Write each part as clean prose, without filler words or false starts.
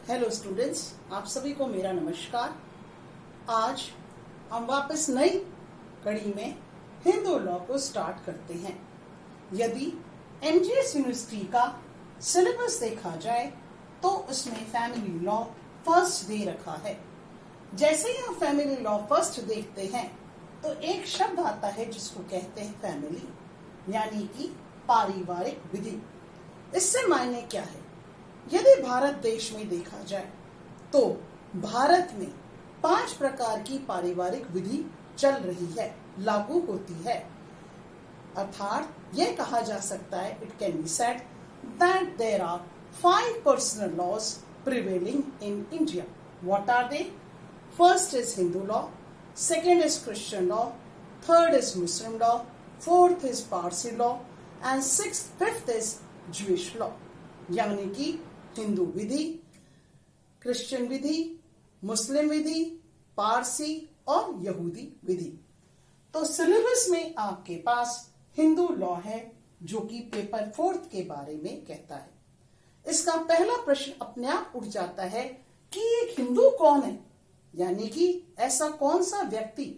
Hello students, आप सभी को मेरा नमस्कार। आज हम वापस नई कड़ी में हिंदू लॉ को स्टार्ट करते हैं। यदि एमजीएस यूनिवर्सिटी का सिलेबस देखा जाए तो उसमें फैमिली लॉ फर्स्ट दे रखा है। जैसे ही हम फैमिली लॉ फर्स्ट देखते हैं तो एक शब्द आता है जिसको कहते हैं फैमिली, यानी कि पारिवारिक विधि। इससे मायने क्या है? यदि भारत देश में देखा जाए तो भारत में 5 प्रकार की पारिवारिक विधि चल रही है, लागू होती है। अर्थात यह कहा जा सकता है, it can be said that there are 5 personal laws prevailing in India. What are they? First is Hindu law, second is Christian law, third is Muslim law, fourth is Parsi law and fifth is Jewish law. यानी कि हिंदू विधि, Christian विधि, Muslim विधि, पारसी और यहूदी विधि। तो syllabus में आपके पास हिंदू लॉ है जो कि पेपर 4 के बारे में कहता है। इसका पहला प्रश्न अपने आप उठ जाता है कि एक हिंदू कौन है, यानी कि ऐसा कौन सा व्यक्ति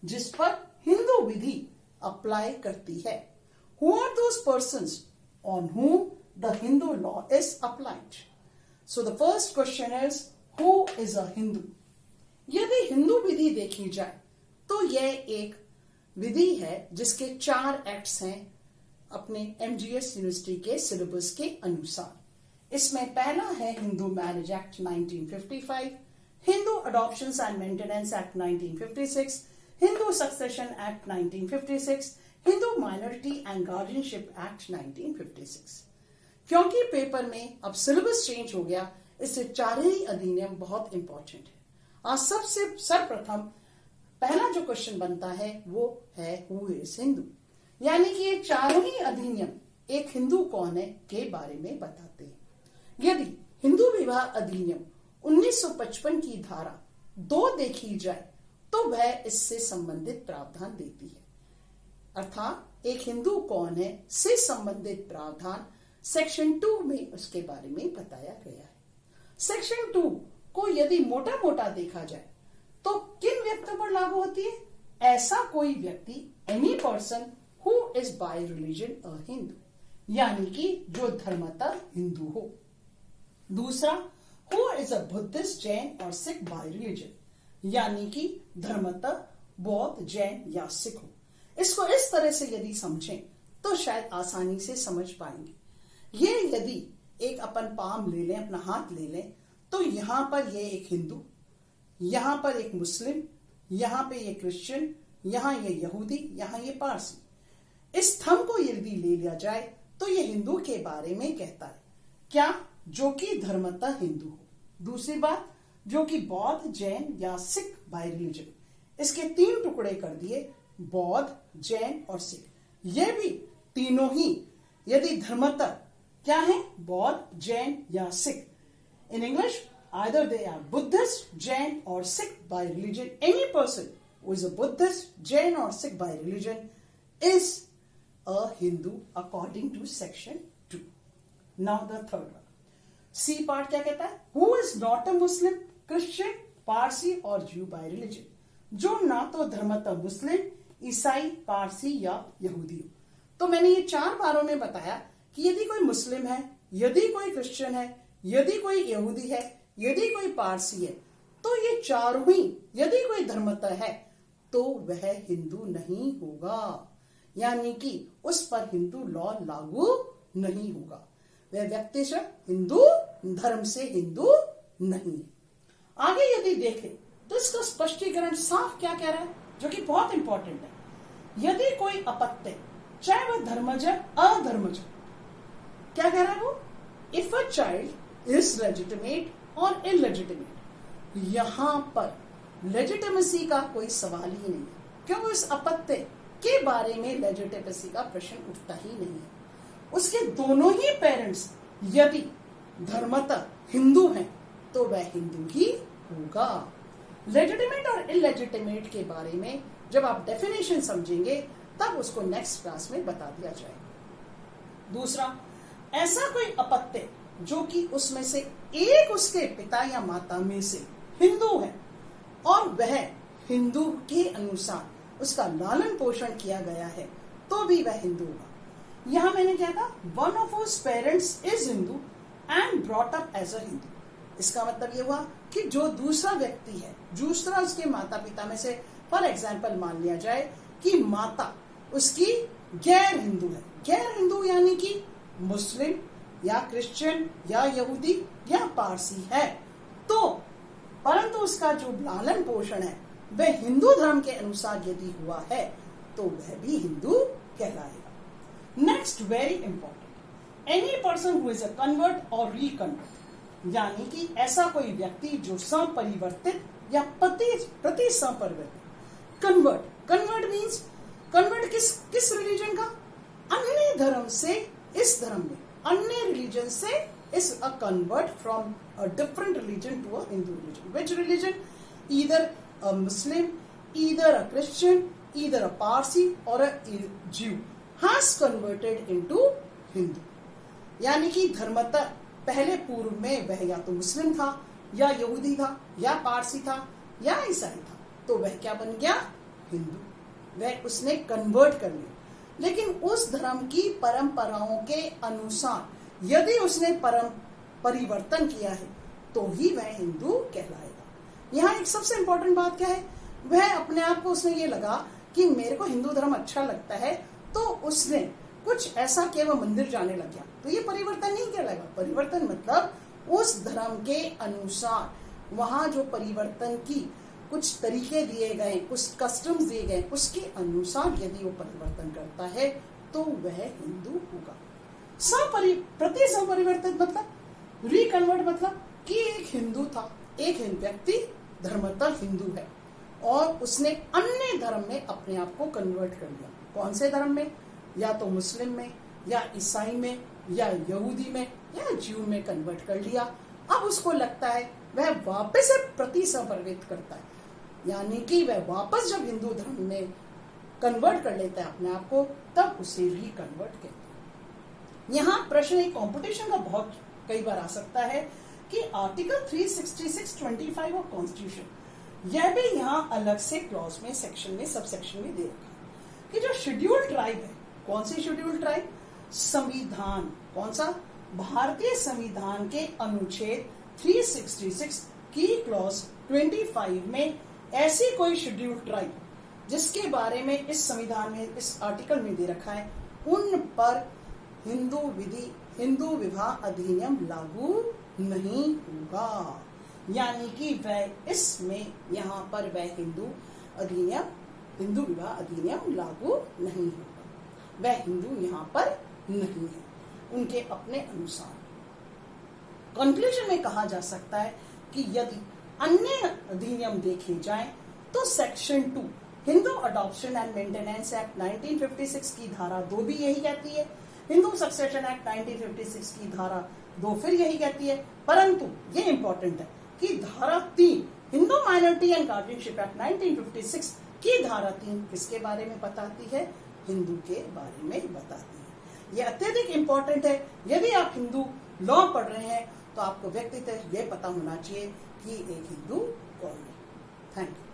जिस पर हिंदू विधि अप्लाई करती है। Who are those persons on whom the Hindu law is applied? So the first question is, who is a Hindu? यदि हिंदू विधि देखी जाए तो यह एक विधि है जिसके 4 एक्ट्स हैं अपने एमजीएस यूनिवर्सिटी के सिलेबस के अनुसार। इसमें पहला है Hindu marriage act 1955, Hindu adoptions and maintenance act 1956, Hindu succession act 1956, Hindu minority and guardianship act 1956। क्योंकि पेपर में अब सिलेबस चेंज हो गया, इससे 4 ही अधिनियम बहुत इंपॉर्टेंट है। आज सबसे सर्वप्रथम पहला जो क्वेश्चन बनता है वो है हु इज हिंदू, यानी कि ये 4 ही अधिनियम एक हिंदू कौन है के बारे में बताते हैं। यदि हिंदू विवाह अधिनियम 1955 की धारा 2 देखी जाए तो वह इससे संबंधित प्रावधान देती है। अर्थात एक हिंदू कौन है से संबंधित प्रावधान सेक्शन 2 में उसके बारे में बताया गया है। सेक्शन 2 को यदि मोटा मोटा देखा जाए तो किन व्यक्तियों पर लागू होती है? ऐसा कोई व्यक्ति, any person who is by religion a Hindu, यानी कि जो धर्मतः हिंदू हो। दूसरा, who is a Buddhist, Jain or Sikh bye religion, यानी कि धर्मतः बौद्ध, जैन या सिख हो। इसको इस तरह से यदि समझें तो शायद आसानी से समझ पाएंगे। ये यदि एक अपन पाम ले लें, अपना हाथ ले लें, तो यहां पर ये एक हिंदू, यहां पर एक मुस्लिम, यहां पे ये क्रिश्चियन, यहां ये यहूदी, यहां ये पारसी। इस थंब को यदि ले लिया जाए तो ये हिंदू के बारे में कहता है। क्या? जो कि धर्मतः हिंदू हो। दूसरी बात, जो कि बौद्ध, जैन या सिख बाय रिलीजन। इसके 3 टुकड़े कर दिए, बौद्ध, जैन और सिख। ये भी तीनों ही यदि धर्मतः क्या है? बौद्ध, जैन या Sikh. In English, either they are Buddhist, Jain or Sikh by religion. Any person who is a Buddhist, Jain or Sikh by religion is a Hindu according to section 2. Now the third one. C part क्या कहता है? Who is not a Muslim, Christian, Parsi और Jew by religion. जो ना तो धर्मतः मुस्लिम, ईसाई, पारसी या यहूदी हो। तो मैंने ये 4 बारों में बताया कि यदि कोई मुस्लिम है, यदि कोई क्रिश्चियन है, यदि कोई यहूदी है, यदि कोई पारसी है, तो ये 4 ही यदि कोई धर्मतः है तो वह हिंदू नहीं होगा, यानी कि उस पर हिंदू लॉ लागू नहीं होगा। वह व्यक्ति हिंदू धर्म से हिंदू नहीं है। आगे यदि देखें तो इसका स्पष्टीकरण साफ क्या कह रहा है, जो कि बहुत इंपॉर्टेंट है। यदि कोई अपत्य, चाहे वह धर्मज अधर्मज, क्या कह रहा है वो? If a child is legitimate और इलेजिटिमेट, यहां पर लेजिटिमेसी का कोई सवाल ही नहीं है, क्योंकि उस अपत्य के बारे में लेजिटिमेसी का प्रश्न उठता ही नहीं है। उसके दोनों ही पेरेंट्स यदि धर्मतः हिंदू हैं तो वह हिंदू ही होगा। लेजिटिमेट और इलेजिटिमेट के बारे में जब आप डेफिनेशन समझेंगे तब उसको नेक्स्ट क्लास में बता दिया जाएगा। दूसरा, ऐसा कोई अपत्य जो कि उसमें से एक उसके पिता या माता में से हिंदू है और वह हिंदू के अनुसार उसका लालन पोषण किया गया है, तो भी वह हिंदू होगा। यहां मैंने क्या कहा, one of his parents is Hindu and brought up as a Hindu. इसका मतलब ये हुआ कि जो दूसरा व्यक्ति है, दूसरा उसके माता पिता में से, फॉर एग्जाम्पल मान लिया जाए कि माता उसकी गैर हिंदू है। गैर हिंदू यानी कि मुस्लिम या क्रिश्चियन या यहूदी या पारसी है, तो परंतु उसका जो लालन पोषण है वह हिंदू धर्म के अनुसार यदि हुआ है तो वह भी हिंदू कहलाएगा। Next, very important, any person who is a convert और रिकन्वर्ट, यानी कि ऐसा कोई व्यक्ति जो संपरिवर्तित या प्रति संपरिवर्तित। कन्वर्ट मीन्स कन्वर्ट किस रिलीजन का, अन्य धर्म से इस धर्म में, अन्य रिलीजन से is a convert from a different religion to a Hindu religion. Which religion? Either a Muslim, either a Christian, either a Parsi or a ज्यू हैज कन्वर्टेड इनटू हिंदू। यानी कि धर्मतः पहले पूर्व में वह या तो मुस्लिम था या यहूदी था या पारसी था या ईसाई था, तो वह क्या बन गया? हिंदू। वह उसने कन्वर्ट कर लिया। लेकिन उस धर्म की परंपराओं के अनुसार यदि उसने परिवर्तन किया है तो ही वह हिंदू कहलाएगा। यहाँ एक सबसे इंपॉर्टेंट बात क्या है, वह अपने आप को उसने ये लगा कि मेरे को हिंदू धर्म अच्छा लगता है, तो उसने कुछ ऐसा किया, वह मंदिर जाने लग गया, तो ये परिवर्तन नहीं कहलाएगा। परिवर्तन मतलब उस धर्म के अनुसार वहां जो परिवर्तन की कुछ तरीके दिए गए, कुछ कस्टम्स दिए गए, उसके अनुसार यदि वो परिवर्तन करता है तो वह हिंदू होगा। प्रति संपरिवर्तित मतलब रिकन्वर्ट मतलब कि एक हिंदू था, एक व्यक्ति धर्मतः हिंदू है और उसने अन्य धर्म में अपने आप को कन्वर्ट कर लिया। कौन से धर्म में? या तो मुस्लिम में या ईसाई में या यहूदी में या ज्यू में कन्वर्ट कर लिया। अब उसको लगता है वह वापस से प्रति संपरिवर्तित करता है, यानी कि वह वापस जब हिंदू धर्म में कन्वर्ट कर लेता है अपने आप को, तब उसे रिकन्वर्ट कहते हैं। यहाँ प्रश्न एक कंपटीशन का बहुत कई बार आ सकता है कि आर्टिकल 366(25) ऑफ कॉन्स्टिट्यूशन, यह भी यहाँ अलग से क्लॉज में, सेक्शन में, सब सेक्शन में दे रखा है कि जो शेड्यूल्ड ट्राइब है, कौन सी शेड्यूल्ड ट्राइब? संविधान, कौन सा? भारतीय संविधान के अनुच्छेद 366 की क्लॉज 25 में ऐसी कोई शेड्यूल्ड ट्राइब जिसके बारे में इस संविधान में, इस आर्टिकल में दे रखा है, उन पर हिंदू विवाह अधिनियम लागू नहीं होगा। यानी कि वह इसमें यहाँ पर वह हिंदू विवाह अधिनियम लागू नहीं होगा। वह हिंदू यहाँ पर नहीं है उनके अपने अनुसार। कंक्लूजन में कहा जा सकता है कि यदि अन्य अधिनियम देखे जाएं तो section 2 Hindu adoption and maintenance act 1956 की धारा 2 भी यही कहती है, हिंदू सक्सेशन एक्ट 1956 की धारा 2 फिर यही कहती है, परंतु ये इंपॉर्टेंट है कि धारा 3 Hindu minority and guardianship act 1956 की धारा 3 किसके बारे में बताती है? हिंदू के बारे में बताती है। यह अत्यधिक इंपॉर्टेंट है। यदि आप हिंदू लॉ पढ़ रहे हैं तो आपको व्यक्तिगत ये पता होना चाहिए कि एक हिंदू कौन है। Thank you.